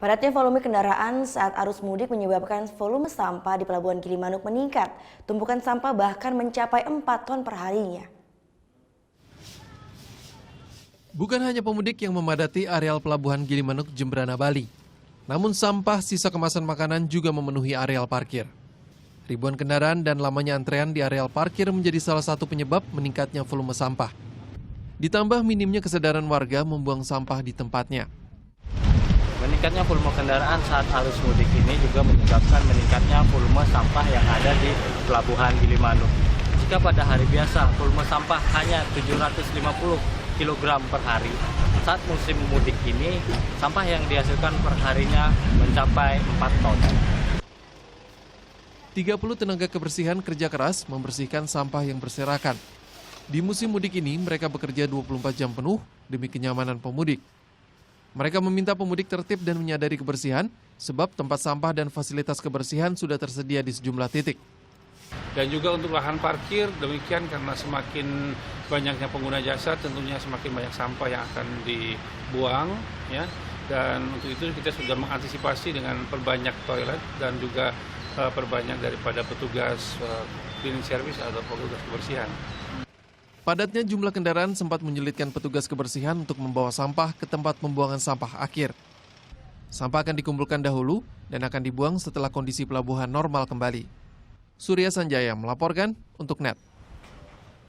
Padatnya volume kendaraan saat arus mudik menyebabkan volume sampah di Pelabuhan Gilimanuk meningkat. Tumpukan sampah bahkan mencapai 4 ton per harinya. Bukan hanya pemudik yang memadati areal Pelabuhan Gilimanuk, Jemberana, Bali. Namun sampah sisa kemasan makanan juga memenuhi areal parkir. Ribuan kendaraan dan lamanya antrean di areal parkir menjadi salah satu penyebab meningkatnya volume sampah. Ditambah minimnya kesadaran warga membuang sampah di tempatnya. Meningkatnya volume kendaraan saat arus mudik ini juga menyebabkan meningkatnya volume sampah yang ada di Pelabuhan Gilimanuk. Jika pada hari biasa volume sampah hanya 750 kg per hari, saat musim mudik ini sampah yang dihasilkan per harinya mencapai 4 ton. 30 tenaga kebersihan kerja keras membersihkan sampah yang berserakan. Di musim mudik ini mereka bekerja 24 jam penuh demi kenyamanan pemudik. Mereka meminta pemudik tertib dan menyadari kebersihan, sebab tempat sampah dan fasilitas kebersihan sudah tersedia di sejumlah titik. Dan juga untuk lahan parkir, demikian karena semakin banyaknya pengguna jasa, tentunya semakin banyak sampah yang akan dibuang. Ya. Dan untuk itu kita sudah mengantisipasi dengan perbanyak toilet dan juga perbanyak daripada petugas cleaning service atau petugas kebersihan. Padatnya jumlah kendaraan sempat menyulitkan petugas kebersihan untuk membawa sampah ke tempat pembuangan sampah akhir. Sampah akan dikumpulkan dahulu dan akan dibuang setelah kondisi pelabuhan normal kembali. Surya Sanjaya melaporkan untuk NET.